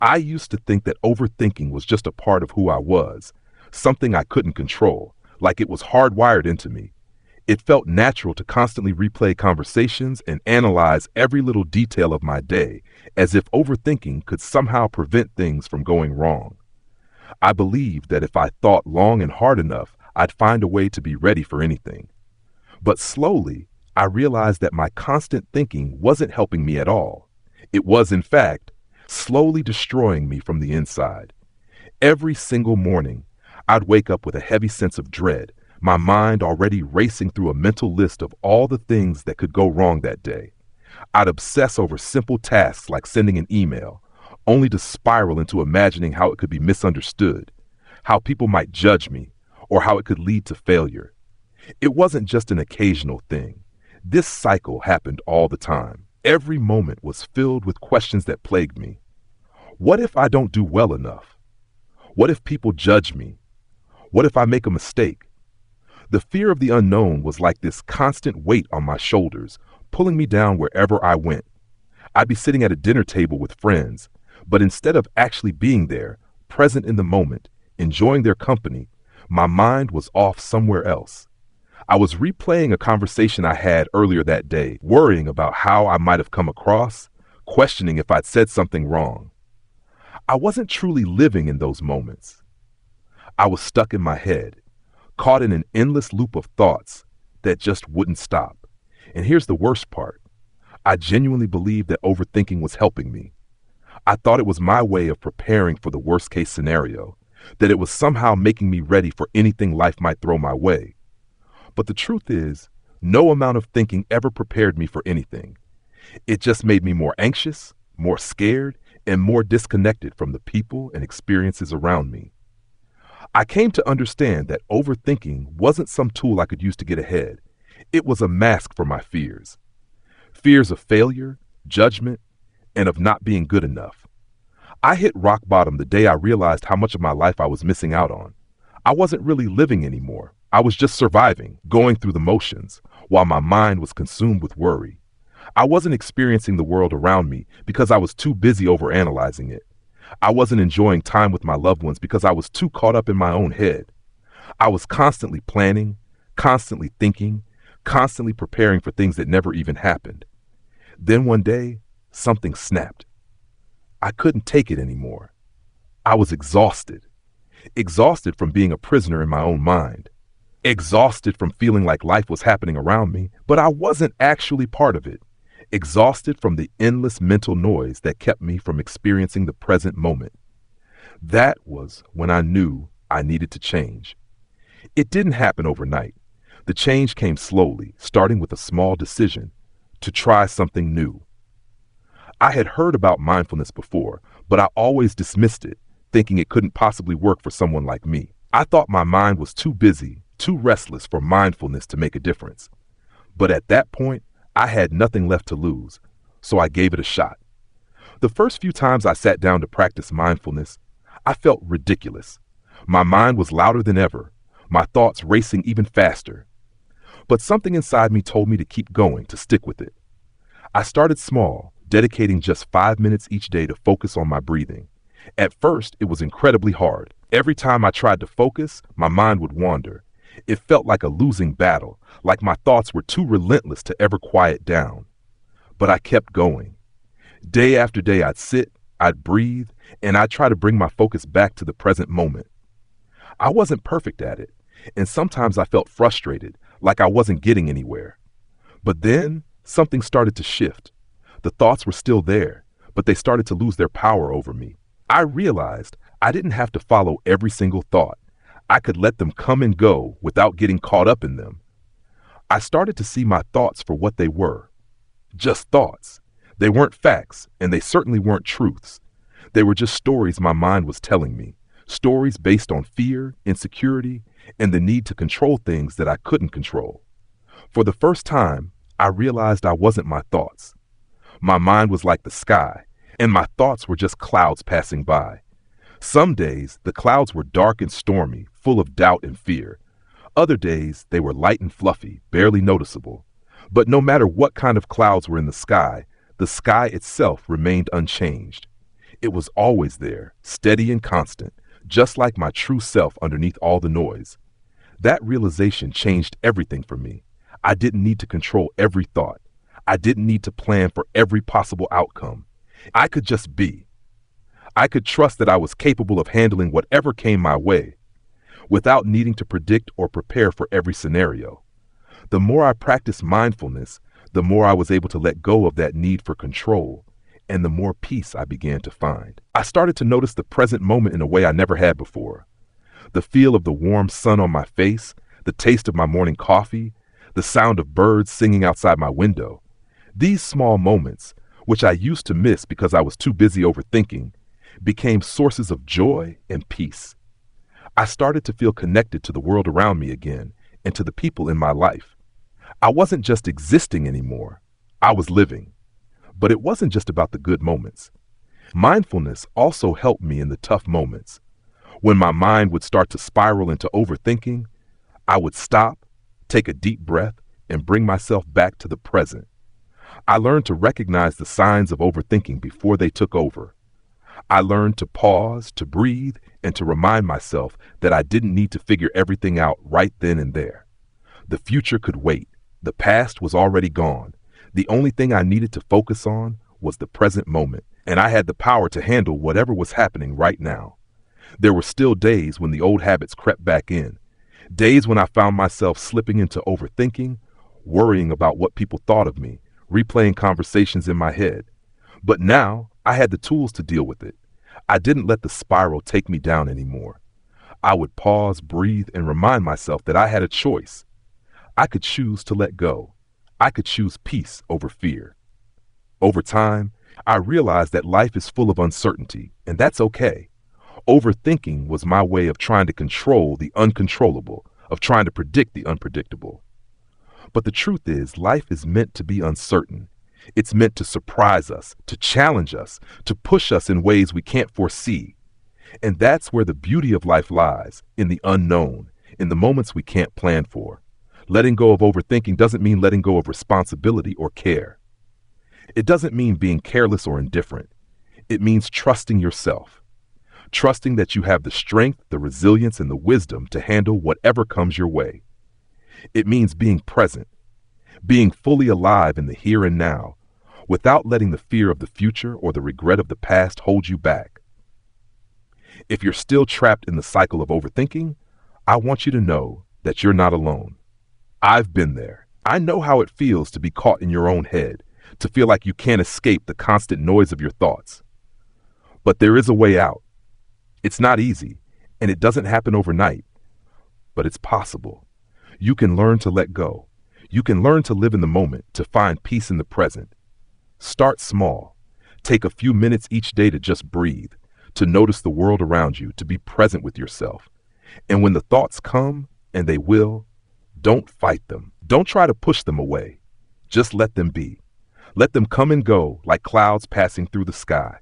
I used to think that overthinking was just a part of who I was, something I couldn't control, like it was hardwired into me. It felt natural to constantly replay conversations and analyze every little detail of my day, as if overthinking could somehow prevent things from going wrong. I believed that if I thought long and hard enough, I'd find a way to be ready for anything. But slowly, I realized that my constant thinking wasn't helping me at all. It was, in fact, slowly destroying me from the inside. Every single morning, I'd wake up with a heavy sense of dread, my mind already racing through a mental list of all the things that could go wrong that day. I'd obsess over simple tasks like sending an email, only to spiral into imagining how it could be misunderstood, how people might judge me, or how it could lead to failure. It wasn't just an occasional thing. This cycle happened all the time. Every moment was filled with questions that plagued me. What if I don't do well enough? What if people judge me? What if I make a mistake? The fear of the unknown was like this constant weight on my shoulders, pulling me down wherever I went. I'd be sitting at a dinner table with friends, but instead of actually being there, present in the moment, enjoying their company, my mind was off somewhere else. I was replaying a conversation I had earlier that day, worrying about how I might have come across, questioning if I'd said something wrong. I wasn't truly living in those moments. I was stuck in my head, caught in an endless loop of thoughts that just wouldn't stop. And here's the worst part. I genuinely believed that overthinking was helping me. I thought it was my way of preparing for the worst case scenario, that it was somehow making me ready for anything life might throw my way. But the truth is, no amount of thinking ever prepared me for anything. It just made me more anxious, more scared, and more disconnected from the people and experiences around me. I came to understand that overthinking wasn't some tool I could use to get ahead. It was a mask for my fears. Fears of failure, judgment, and of not being good enough. I hit rock bottom the day I realized how much of my life I was missing out on. I wasn't really living anymore. I was just surviving, going through the motions, while my mind was consumed with worry. I wasn't experiencing the world around me because I was too busy overanalyzing it. I wasn't enjoying time with my loved ones because I was too caught up in my own head. I was constantly planning, constantly thinking, constantly preparing for things that never even happened. Then one day, something snapped. I couldn't take it anymore. I was exhausted. Exhausted from being a prisoner in my own mind. Exhausted from feeling like life was happening around me, but I wasn't actually part of it. Exhausted from the endless mental noise that kept me from experiencing the present moment. That was when I knew I needed to change. It didn't happen overnight. The change came slowly, starting with a small decision to try something new. I had heard about mindfulness before, but I always dismissed it, thinking it couldn't possibly work for someone like me. I thought my mind was too busy, too restless for mindfulness to make a difference. But at that point, I had nothing left to lose, so I gave it a shot. The first few times I sat down to practice mindfulness, I felt ridiculous. My mind was louder than ever, my thoughts racing even faster. But something inside me told me to keep going, to stick with it. I started small, dedicating just 5 minutes each day to focus on my breathing. At first, it was incredibly hard. Every time I tried to focus, my mind would wander. It felt like a losing battle, like my thoughts were too relentless to ever quiet down. But I kept going. Day after day, I'd sit, I'd breathe, and I'd try to bring my focus back to the present moment. I wasn't perfect at it, and sometimes I felt frustrated, like I wasn't getting anywhere. But then, something started to shift. The thoughts were still there, but they started to lose their power over me. I realized I didn't have to follow every single thought. I could let them come and go without getting caught up in them. I started to see my thoughts for what they were. Just thoughts. They weren't facts, and they certainly weren't truths. They were just stories my mind was telling me. Stories based on fear, insecurity, and the need to control things that I couldn't control. For the first time, I realized I wasn't my thoughts. My mind was like the sky, and my thoughts were just clouds passing by. Some days, the clouds were dark and stormy, full of doubt and fear. Other days, they were light and fluffy, barely noticeable. But no matter what kind of clouds were in the sky itself remained unchanged. It was always there, steady and constant, just like my true self underneath all the noise. That realization changed everything for me. I didn't need to control every thought. I didn't need to plan for every possible outcome. I could just be. I could trust that I was capable of handling whatever came my way, without needing to predict or prepare for every scenario. The more I practiced mindfulness, the more I was able to let go of that need for control, and the more peace I began to find. I started to notice the present moment in a way I never had before. The feel of the warm sun on my face, the taste of my morning coffee, the sound of birds singing outside my window. These small moments, which I used to miss because I was too busy overthinking, became sources of joy and peace. I started to feel connected to the world around me again and to the people in my life. I wasn't just existing anymore. I was living. But it wasn't just about the good moments. Mindfulness also helped me in the tough moments. When my mind would start to spiral into overthinking, I would stop, take a deep breath, and bring myself back to the present. I learned to recognize the signs of overthinking before they took over. I learned to pause, to breathe, and to remind myself that I didn't need to figure everything out right then and there. The future could wait. The past was already gone. The only thing I needed to focus on was the present moment, and I had the power to handle whatever was happening right now. There were still days when the old habits crept back in, days when I found myself slipping into overthinking, worrying about what people thought of me, replaying conversations in my head. But now I had the tools to deal with it. I didn't let the spiral take me down anymore. I would pause, breathe, and remind myself that I had a choice. I could choose to let go. I could choose peace over fear. Over time, I realized that life is full of uncertainty, and that's okay. Overthinking was my way of trying to control the uncontrollable, of trying to predict the unpredictable. But the truth is, life is meant to be uncertain. It's meant to surprise us, to challenge us, to push us in ways we can't foresee. And that's where the beauty of life lies, in the unknown, in the moments we can't plan for. Letting go of overthinking doesn't mean letting go of responsibility or care. It doesn't mean being careless or indifferent. It means trusting yourself. Trusting that you have the strength, the resilience, and the wisdom to handle whatever comes your way. It means being present, being fully alive in the here and now, without letting the fear of the future or the regret of the past hold you back. If you're still trapped in the cycle of overthinking, I want you to know that you're not alone. I've been there. I know how it feels to be caught in your own head, to feel like you can't escape the constant noise of your thoughts. But there is a way out. It's not easy, and it doesn't happen overnight, but it's possible. You can learn to let go. You can learn to live in the moment, to find peace in the present. Start small. Take a few minutes each day to just breathe, to notice the world around you, to be present with yourself. And when the thoughts come, and they will, don't fight them. Don't try to push them away. Just let them be. Let them come and go like clouds passing through the sky.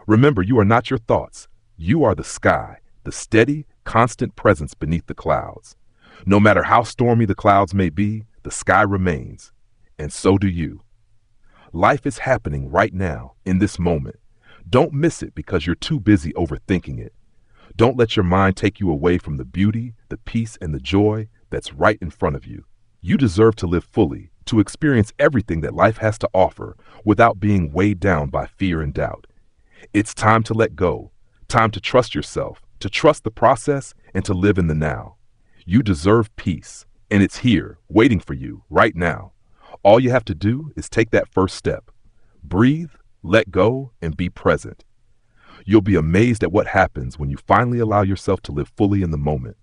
Remember, you are not your thoughts. You are the sky, the steady, constant presence beneath the clouds. No matter how stormy the clouds may be, the sky remains, and so do you. Life is happening right now, in this moment. Don't miss it because you're too busy overthinking it. Don't let your mind take you away from the beauty, the peace, and the joy that's right in front of you. You deserve to live fully, to experience everything that life has to offer without being weighed down by fear and doubt. It's time to let go, time to trust yourself, to trust the process, and to live in the now. You deserve peace, and it's here, waiting for you, right now. All you have to do is take that first step. Breathe, let go, and be present. You'll be amazed at what happens when you finally allow yourself to live fully in the moment.